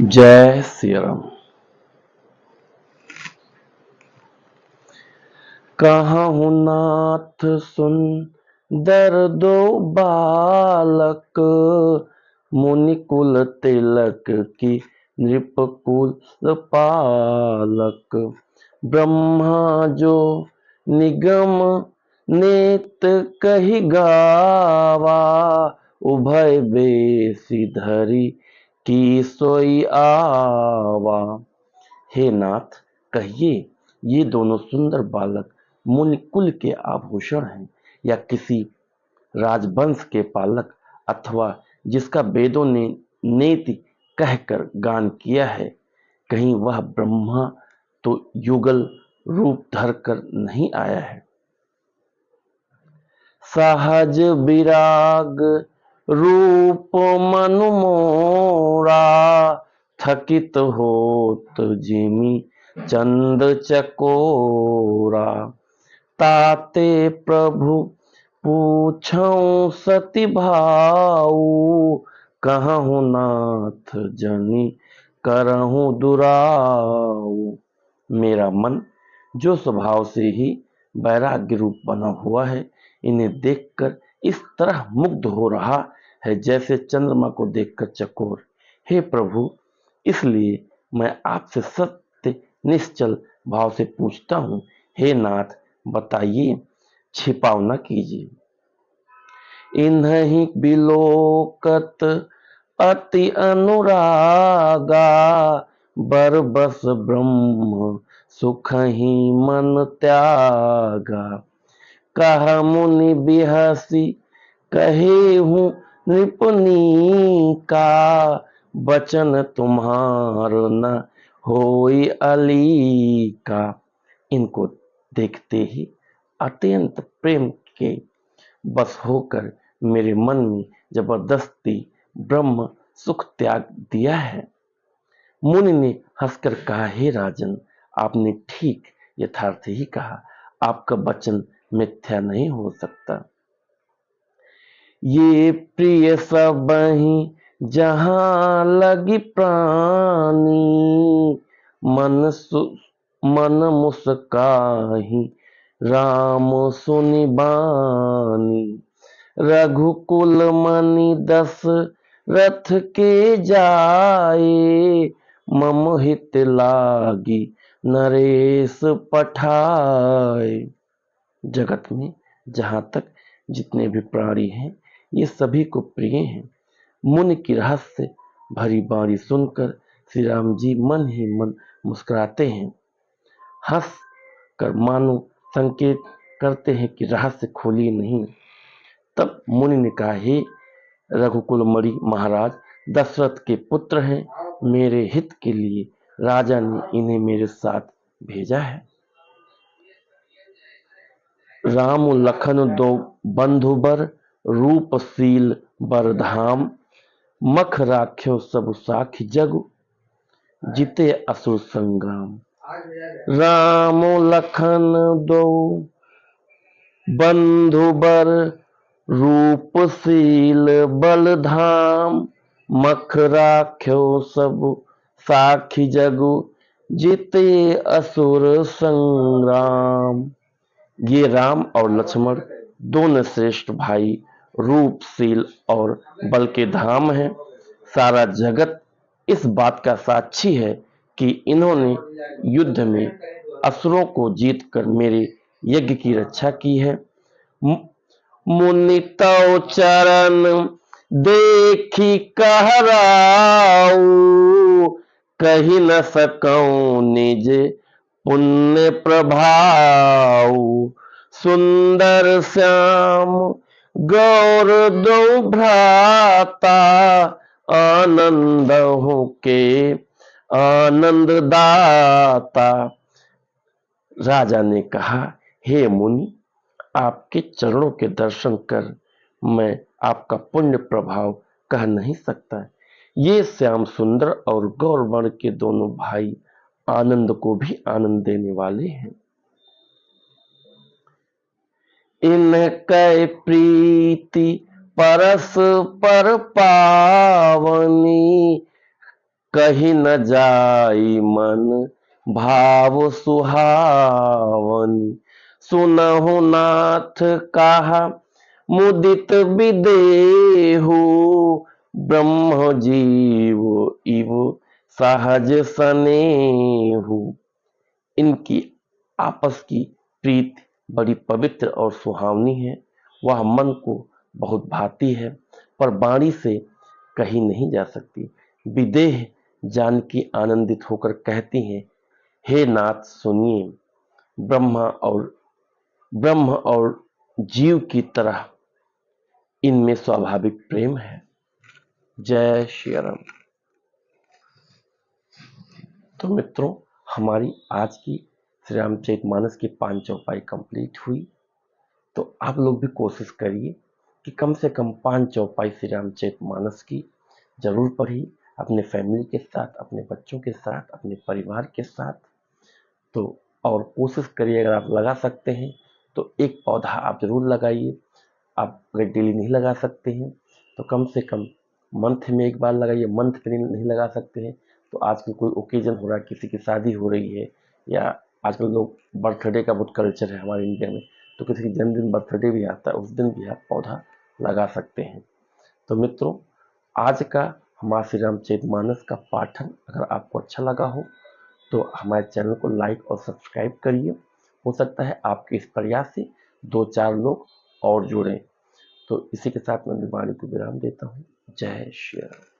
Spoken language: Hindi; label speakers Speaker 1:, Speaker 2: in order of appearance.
Speaker 1: जय श्री राम। कहूँ नाथ सुन दर्दो बालक, मुनिकुल तिलक की नृपकुल पालक। ब्रह्मा जो निगम नेत कही गावा, उभय बेसी धरी की सोई आवा। हे नाथ, कहिए ये दोनों सुंदर बालक मुनिकुल के आभूषण हैं या किसी राजवंश के पालक, अथवा जिसका वेदों ने नेति कहकर गान किया है। कहीं वह ब्रह्मा तो युगल रूप धरकर नहीं आया है। सहज विराग रूप मनु मोरा, थकित होत जिमि चंद चकोरा। ताते प्रभु पूछऊं सति भाऊ, कहूँ नाथ जनि करहूँ दुराऊ। मेरा मन जो स्वभाव से ही वैराग्य रूप बना हुआ है, इन्हें देखकर इस तरह मुग्ध हो रहा है जैसे चंद्रमा को देखकर चकोर। हे प्रभु, इसलिए मैं आपसे सत्य निश्चल भाव से पूछता हूँ। हे नाथ, बताइए, छिपाव न कीजिए। इन्हीं बिलोकत अति अनुरागा, बरबस ब्रह्म सुख ही मन त्यागा। कह मुनि बिहसी कहे हूँ नृपनी का, बचन तुम्हार न होई अली का। इनको देखते ही अत्यंत प्रेम के बस होकर मेरे मन में जबरदस्ती ब्रह्म सुख त्याग दिया है। मुनि ने हंसकर कहा, हे राजन, आपने ठीक यथार्थ ही कहा। आपका वचन मिथ्या नहीं हो सकता। ये प्रिय सबहि जहाँ लगी प्राणी, मन मुस्काहि राम सुनि बानी। रघुकुल मनि दशरथ के जाए, मम हित लागी नरेश पठाए। जगत में जहाँ तक जितने भी प्राणी हैं, ये सभी को प्रिय हैं। मुनि की रहस्य भरी बाणी सुनकर श्री राम जी मन ही मन मुस्कुराते हैं। हंस कर मानो संकेत करते हैं कि रहस्य खोलिए नहीं। तब मुनि ने कहा, हे रघुकुल मणि महाराज, दशरथ के पुत्र हैं। मेरे हित के लिए राजा ने इन्हें मेरे साथ भेजा है। राम लखन दो बंधुबर, रूपशील बरधाम। मख राख्यो सब साखी जगु, जिते असुर संग्राम। राम लखन दो बंधुबर, रूपशील बलधाम। मख राख्यो सब साखी जगु, जिते असुर संग्राम। ये राम और लक्ष्मण दोनों श्रेष्ठ भाई, रूपशील और बल के धाम हैं। सारा जगत इस बात का साक्षी है कि इन्होंने युद्ध में असुरों को जीतकर मेरे यज्ञ की रक्षा की है। मुनि तव चरण देखी कहराऊ, कही न सकऊं निज पुण्य प्रभाव। सुंदर श्याम गौर दो भ्राता, आनंद हो के आनंद दाता। राजा ने कहा, हे मुनि, आपके चरणों के दर्शन कर मैं आपका पुण्य प्रभाव कह नहीं सकता। ये श्याम सुंदर और गौरवर्ण के दोनों भाई आनंद को भी आनंद देने वाले हैं। इनकै प्रीति परस्पर पावनी, कहीं न जाई मन भाव सुहावनी। सुनहु नाथ कहा मुदित विदेहु, ब्रह्म जीव इव सहज सनेहु। इनकी आपस की प्रीत बड़ी पवित्र और सुहावनी है, वह मन को बहुत भाती है, पर वाणी से कही नहीं जा सकती। विदेह जानकी आनंदित होकर कहती हैं, हे नाथ सुनिए, ब्रह्म और जीव की तरह इनमें स्वाभाविक प्रेम है। जय श्री राम। तो मित्रों, हमारी आज की श्री रामचरितमानस की 5 चौपाई कंप्लीट हुई। तो आप लोग भी कोशिश करिए कि कम से कम 5 चौपाई श्री रामचरितमानस की जरूर पढ़िए, अपने फैमिली के साथ, अपने बच्चों के साथ, अपने परिवार के साथ। तो और कोशिश करिए, अगर आप लगा सकते हैं तो एक पौधा आप जरूर लगाइए। आप अगर डेली नहीं लगा सकते हैं तो कम से कम मंथ में एक बार लगाइए। मंथ में नहीं लगा सकते हैं तो आजकल कोई ओकेजन हो रहा है, किसी की शादी हो रही है, या आजकल लोग बर्थडे का बहुत कल्चर है हमारे इंडिया में, तो किसी की जन्मदिन बर्थडे भी आता है, उस दिन भी आप पौधा लगा सकते हैं। तो मित्रों, आज का हमारा श्री रामचरितमानस का पाठन अगर आपको अच्छा लगा हो तो हमारे चैनल को लाइक और सब्सक्राइब करिए। हो सकता है आपके इस प्रयास से 2-4 लोग और जुड़ें। तो इसी के साथ मैं वाणी को विराम देता हूँ। जय श्री राम।